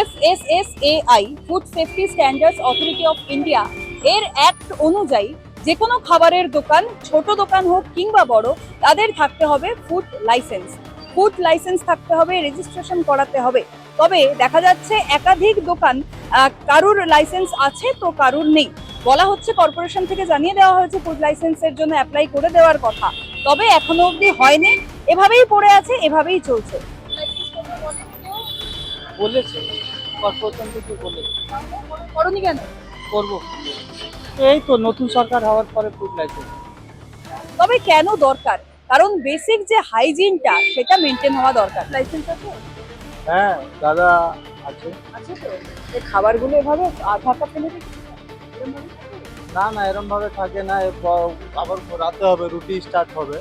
FSSAI food safety standards authority of India এর act অনুযায়ী যে কোনো খাবারের দোকান, ছোট দোকান হোক কিংবা বড়, তাদের থাকতে হবে ফুড লাইসেন্স। ফুড লাইসেন্স থাকতে হবে, রেজিস্ট্রেশন করাতে হবে। তবে দেখা যাচ্ছে একাধিক দোকান, কারুর লাইসেন্স আছে তো কারুর নেই। বলা হচ্ছে কর্পোরেশন থেকে জানিয়ে দেওয়া হয়েছে ফুড লাইসেন্সের জন্য অ্যাপ্লাই করে দেওয়ার কথা, তবে এখনো অবধি হয়নি। এভাবেই পড়ে আছে, এভাবেই চলছে। বলেছে কর্পোরেশন থেকে বলেছে করনি কেন? করবো। এই তো নতুন সরকার হওয়ার পরে ফুড লাইসেন্স। তবে কেন দরকার? কারণ বেসিক যে হাইজিনটা সেটা মেনটেন হওয়া দরকার। লাইসেন্স আছে? হ্যাঁ দাদা আছে। আছে তো। এই খাবারগুলো এভাবে ঢাকা ফেলে রেখেছে? এরম ভাবে থাকে? না না এরম ভাবে থাকে না, আবার ঘোরাতে হবে, রুটি স্টার্ট হবে,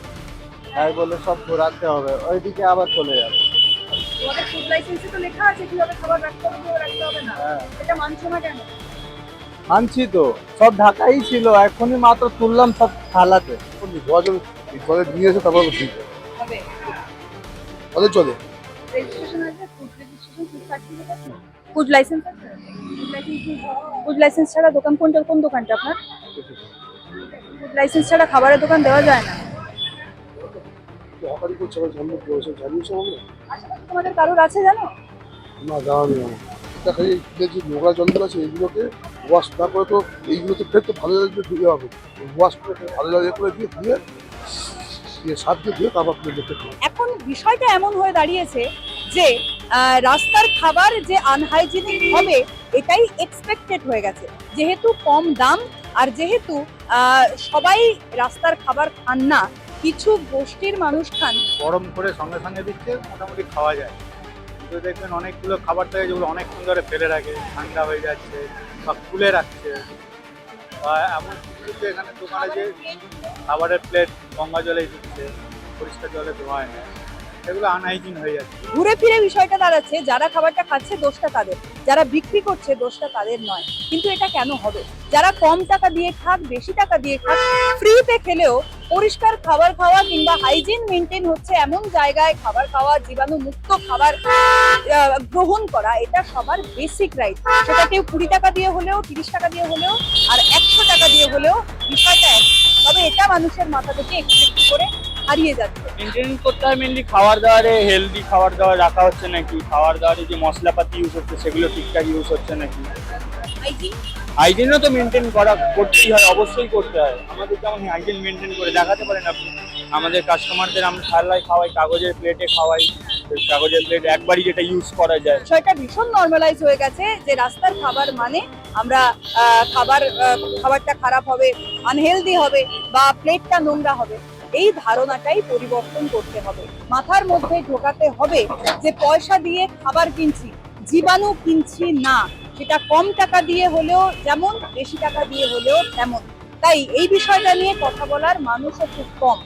তাই বলে সব ঘোরাতে হবে, ওইদিকে আবার চলে যাবে। তোমাদের ফুড লাইসেন্সে তো লেখা আছে কিভাবে খাবার রাখতে হবে, কিভাবে রাখতে হবে না। হ্যাঁ এটা মানছো না কেন? আনছি তো, সব ঢাকাই ছিল, এখনই মাত্র তুললাম সব থালাতে। জলে নিয়ে এসে তারপর দিই হবে। তাহলে চলে। রেজিস্ট্রেশন আছে, ফুড রেজিস্ট্রেশন, ফুড সার্টিফিকেট আছে, ফুড লাইসেন্স আছে। ফুড লাইসেন্স ছাড়া দোকান কোন দোকানটা আপনার? ফুড লাইসেন্স ছাড়া খাবারের দোকান দেওয়া যায় না। হকারি করছে আবার জন্ম করেছে জানিয়েছে আমরা আশেপাশে তোমাদের কারোর আছে জানো? না জানা নেই আমার। দেখা যায় যে নোংরা জলগুলো আছে এইগুলোকে ওয়াশ না করে তো এইগুলোতে ফের তো ভালো লাগে ধুয়ে হবে, ওয়াশ করে ভালো লাগে করে দিয়ে ধুয়ে সার দিয়ে ধুয়ে তারপর দেখতে হবে। এখন বিষয়টা এমন হয়ে দাঁড়িয়েছে যে রাস্তার খাবার যে আনহাইজিনিক হবে এটাই এক্সপেক্টেড হয়ে গেছে, যেহেতু কম দাম আর যেহেতু সবাই রাস্তার খাবার খান না, কিছু গোষ্ঠীর মানুষ খান। গরম করে সঙ্গে সঙ্গে দিচ্ছে, মোটামুটি খাওয়া যায়। কিন্তু দেখবেন অনেকগুলো খাবার থাকে যেগুলো অনেকক্ষণ ধরে ফেলে রাখে, ঠান্ডা হয়ে যাচ্ছে বা খুলে রাখছে, বা এমন কিছু এখানে দোকানে যে খাবারের প্লেট গঙ্গা জলেই দিচ্ছে, পরিষ্কার জলে ধোয়ায় না, এগুলো আনহাইজিন হয়ে যাচ্ছে। ঘুরে ফিরে বিষয়টা দাঁড়াচ্ছে যারা খাবারটা খাচ্ছে দোষটা তাদের, যারা বিক্রি করছে দোষটা তাদের নয়। কিন্তু এটা কেন হবে? যারা কম টাকা দিয়ে খাক, বেশি টাকা দিয়ে খাক, ফ্রিতে খেলেও পরিষ্কার খাবার খাওয়া কিংবা হাইজিন মেনটেন হচ্ছে এমন জায়গায় খাবার খাওয়া, জীবাণু মুক্ত খাবার গ্রহণ করা, এটা সবার বেসিক রাইট। সেটা কেউ 20 টাকা দিয়ে হলেও, 30 টাকা দিয়ে হলেও, আর 100 টাকা দিয়ে হলেও বিষয়টা এক। তবে এটা মানুষের মাথা থেকে একটু একটু করে হারিয়ে যাচ্ছে। মেনটেন করতে হয় মেনলি খাবার দাবারে, হেলদি খাবার দাবার রাখা হচ্ছে নাকি, খাবার দাবারে যে মশলাপাতি ইউজ হচ্ছে সেগুলো ঠিকঠাক ইউজ হচ্ছে নাকি। হাইজিনও তো মেনটেন করতেই হয়, অবশ্যই করতে হয়। আমাদের যেমন হাইজিন মেনটেন করে দেখাতে পারেন আপনি, আমাদের কাস্টমারদের আমরা থালায় খাওয়াই, কাগজের প্লেটে খাওয়াই, কাগজের প্লেট একবারই যেটা ইউজ করা যায়। বিষয়টা ভীষণ নর্মালাইজ হয়ে গেছে যে রাস্তার খাবার মানে আমরা খাবারটা খারাপ হবে, আনহেলদি হবে বা প্লেটটা নোংরা হবে। এই ধারণাটাই পরিবর্তন করতে হবে, মাথার মধ্যে ঢোকাতে হবে যে পয়সা দিয়ে খাবার কিনছি, জীবাণু কিনছি না। সেটা কম টাকা দিয়ে হলেও যেমন, বেশি টাকা দিয়ে হলেও তেমন। তাই এই বিষয়টা নিয়ে কথা বলার মানুষও খুব কম।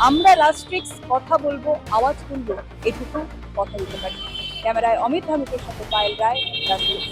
আমরা রাস্ট্রিক্স কথা বলবো, আওয়াজ তুলবো, এটুকু কথা দিতে পারি। ক্যামেরায় অমিত ধানুকের সাথে পায়েল রায়, রাস্ট্রিক্স।